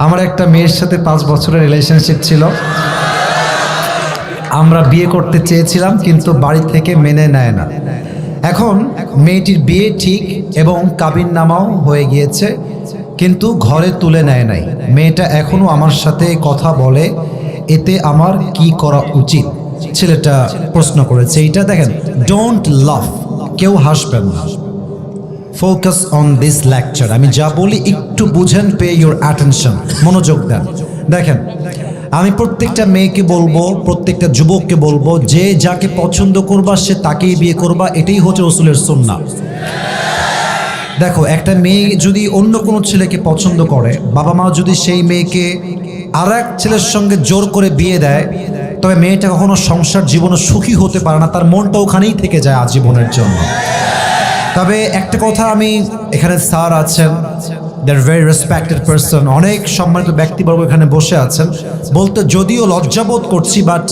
আমার একটা মেয়ের সাথে 5 বছরের রিলেশনশিপ ছিল। আমরা বিয়ে করতে চেয়েছিলাম কিন্তু বাড়ি থেকে মেনে নেয় না। এখন মেয়েটির বিয়ে ঠিক এবং কাবিননামাও হয়ে গিয়েছে, কিন্তু ঘরে তুলে নেয় নাই। মেয়েটা এখনো আমার সাথে কথা বলে, এতে আমার কি করা উচিত? ছেলেটা প্রশ্ন করেছে। এইটা দেখেন, ডোন্ট লাফ, কেউ হাসবেন না। Focus on this lecture. আমি যা বলি একটু বুঝেন, পে ইউর অ্যাটেনশন, মনোযোগ দেন। দেখেন, আমি প্রত্যেকটা মেয়েকে বলবো, প্রত্যেকটা যুবককে বলবো, যে যাকে পছন্দ করবা সে তাকেই বিয়ে করবা। এটাই হচ্ছে রাসূলের সুন্নাহ। দেখো, একটা মেয়ে যদি অন্য কোনো ছেলেকে পছন্দ করে, বাবা মা যদি সেই মেয়েকে আর এক ছেলের সঙ্গে জোর করে বিয়ে দেয়, তবে মেয়েটা কখনো সংসার জীবনে সুখী হতে পারে না, তার মনটা ওখানেই থেকে যায় আজীবনের জন্য। তবে একটা কথা, আমি এখানে স্যার আছেন, দে আর ভেরি রেসপেক্টেড পারসন, অনেক সম্মানিত ব্যক্তিবর্গ এখানে বসে আছেন, বলতে যদিও লজ্জাবোধ করছি, but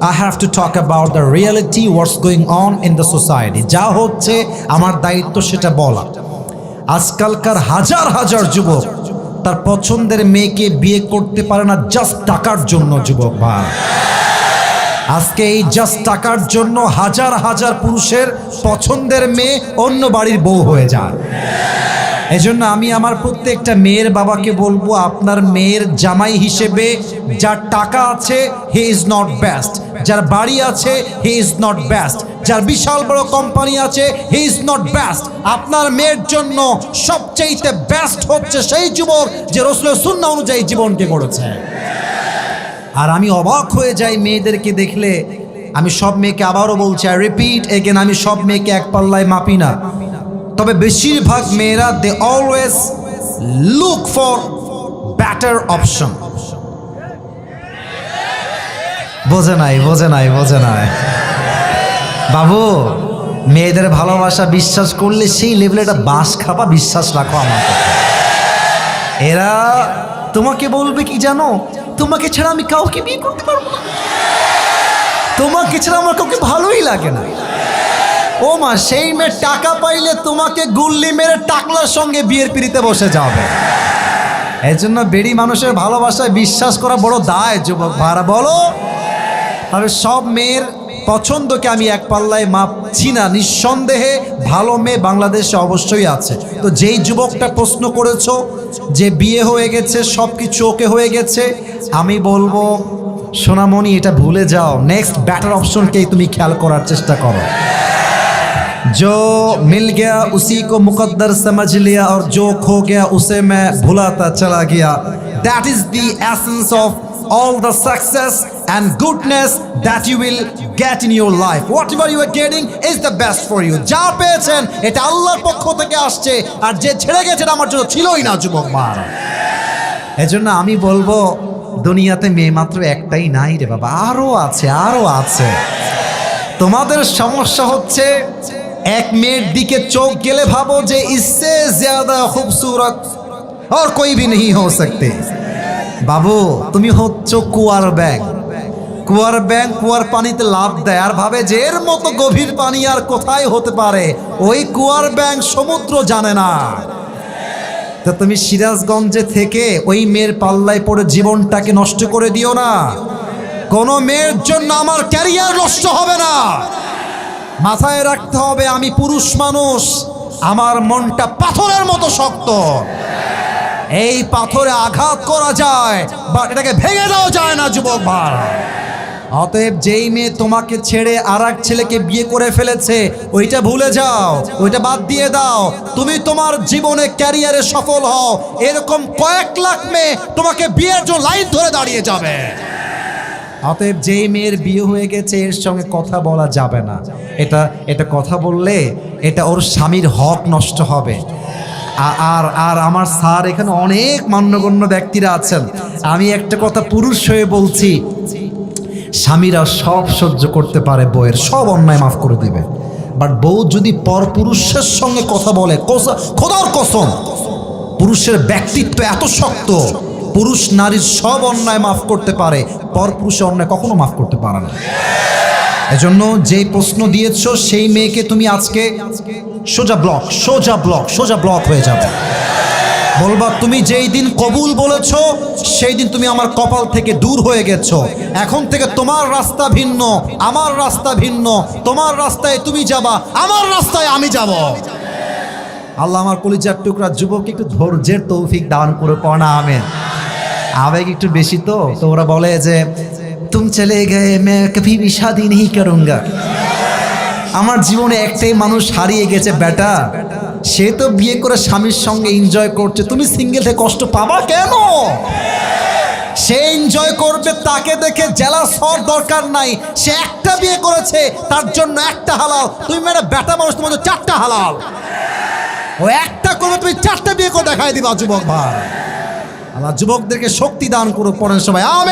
I have to talk about the reality, what's going on in the society. যা হচ্ছে আমার দায়িত্ব সেটা বলা। আজকালকার হাজার হাজার যুবক তার পছন্দের মেয়েকে বিয়ে করতে পারে না জাস্ট টাকার জন্য। যুবক ভাই, আজকে এই জাস্ট টাকার জন্য হাজার হাজার পুরুষের পছন্দের মেয়ে অন্য বাড়ির বউ হয়ে যায়। এজন্য আমি আমার প্রত্যেকটা মেয়ের বাবাকে বলবো, আপনার মেয়ের জামাই হিসেবে যার টাকা আছে হি ইজ নট বেস্ট, যার বাড়ি আছে হি ইজ নট বেস্ট, যার বিশাল বড় কোম্পানি আছে হি ইজ নট বেস্ট। আপনার মেয়ের জন্য সবচেয়ে বেস্ট হচ্ছে সেই যুবক যে রাসূলের সুন্নাহ অনুযায়ী জীবনকে গড়েছে। আর আমি অবাক হয়ে যাই মেয়েদেরকে দেখলে। আমি সব মেয়েকে আবারও বলছি, আই রিপিট এগেন, আমি সব মেয়েকে এক পাল্লায় মাপি না, তবে বেশিরভাগ মেয়েরা they always look for better option. বোঝে নাই বাবু, মেয়েদের ভালোবাসা বিশ্বাস করলে সেই লেভেলে একটা বাঁশ খাপা বিশ্বাস রাখো আমার কথা। এরা তোমাকে বলবে কি জানো, তোমাকে ছাড়া আমি কাউকে বিয়ে করতে পারবো না, তোমাকে ছাড়া আমার কাউকে ভালোই লাগে না। ও মা, সেই মেয়ে টাকা পাইলে তোমাকে গুল্লি মেরে টাকলার সঙ্গে বিয়ের পিড়িতে বসে যাবে। এই জন্য বেড়ি মানুষের ভালোবাসায় বিশ্বাস করা বড় দায়। যুবক ভাড়া বলো, তবে সব মেয়ের পছন্দকে আমি এক পাল্লায় মাপছি না। নিঃসন্দেহে ভালো মেয়ে বাংলাদেশে অবশ্যই আছে। তো যেই যুবকটা প্রশ্ন করেছো যে বিয়ে হয়ে গেছে, সব কিছু ওকে হয়ে গেছে, আমি বলবো সোনামণি, এটা ভুলে যাও। নেক্সট বেটার অপশনকেই তুমি খেয়াল করার চেষ্টা করো। जो मिल गया उसी को मुकद्दर समझ लिया और जो खो गया उसे मैं भुलाता चला गया। That is the essence of all the success and goodness that you will get in your life. Whatever you are getting is the best for you. যা পেয়েছেন এটা আল্লাহর পক্ষ থেকে আসছে, আর যে ছেড়ে গেছে এটা আমার জন্য ছিলই না। যুবক মার, এজন্য আমি বলবো, দুনিয়াতে মেয়ে মাত্র একটাই নাই রে বাবা, আরো আছে। তোমাদের সমস্যা হচ্ছে এক মেয়ের দিকে চোখ গেলে ভাবো যে ইসসে জ্যাদা খুবসুরত আর কোই ভি নেহি হো সকতে। বাবু, তুমি হচ্ছ কুয়ার ব্যাং। কুয়ার পানিতে লাফ দেয় আর ভাবে যে এর মতো গভীর পানি আর কোথায় হতে পারে। ওই কুয়ার ব্যাং সমুদ্র জানে না। তো তুমি সিরাজগঞ্জে থেকে ওই মেয়ের পাল্লায় পড়ে জীবনটাকে নষ্ট করে দিও না। কোনো মেয়ের জন্য আমার ক্যারিয়ার নষ্ট হবে না। মাথায় রাখতে হবে, আমি পুরুষ মানুষ, আমার মনটা পাথরের মতো শক্ত। এই পাথরে আঘাত করা যায়, বাট এটাকে ভেঙে দেওয়া যায় না। যুবক ভাই, অতএব যেই মেয়ে তোমাকে ছেড়ে আর এক ছেলেকে বিয়ে করে ফেলেছে, ওইটা ভুলে যাও, ওইটা বাদ দিয়ে দাও। তুমি তোমার জীবনে ক্যারিয়ারে সফল হও, এরকম কয়েক লাখ মেয়ে তোমাকে বিয়ের জন্য লাইন ধরে দাঁড়িয়ে যাবে। অতএব যেই মেয়ের বিয়ে হয়ে গেছে এর সঙ্গে কথা বলা যাবে না। এটা কথা বললে এটা ওর স্বামীর হক নষ্ট হবে। আর আমার স্যার এখানে অনেক মান্যগণ্য ব্যক্তিরা আছেন, আমি একটা কথা পুরুষ হয়ে বলছি, স্বামীরা সব সহ্য করতে পারে, বউয়ের সব অন্যায় মাফ করে দিবে। বাট বউ যদি পর পুরুষের সঙ্গে কথা বলে, খোদার কসম, পুরুষের ব্যক্তিত্ব এত শক্ত, পুরুষ নারীর সব অন্যায় মাফ করতে পারে, পর পুরুষের অন্যায় কখনো মাফ করতে পারে না। এজন্য যেই প্রশ্ন দিয়েছো সেই মেয়েকে তুমি আজকে সোজা ব্লক হয়ে যাবে। বলবা তুমি যেই দিন কবুল বলেছো সেই দিন তুমি আমার কপাল থেকে দূর হয়ে গেছো। এখন থেকে তোমার রাস্তা ভিন্ন, আমার রাস্তা ভিন্ন। তোমার রাস্তায় তুমি যাবা, আমার রাস্তায় আমি যাব। আল্লাহ আমার কলিজার টুকরা যুবক একটু ধৈর্যের তৌফিক দান করে পড়া আমেন। আবেগ একটু বেশি তো ওরা বলে যে তুম চলে গেয়ে মে কভি ভি শাদি নেহি করুঙ্গা। আমার জীবনে একটাই মানুষ হারিয়ে গেছে বেটা, সে তো বিয়ে করে স্বামীর সঙ্গে এনজয় করছে, তুমি সিঙ্গেল থেকে কষ্ট পাবা কেন? সে এনজয় করবে, তাকে দেখে জেলাস হওয়ার দরকার নাই। সে একটা বিয়ে করেছে, তার জন্য একটা হালাল। তুমি মেয়েরা বেটা মানুষ, তোমার চারটা হালাল। ও একটা করবে, তুমি চারটা বিয়ে করে দেখাই দিবা যুবক ভাই। আল্লাহ যুবকদেরকে শক্তি দান করুক। পড়েন সবাই আমেন।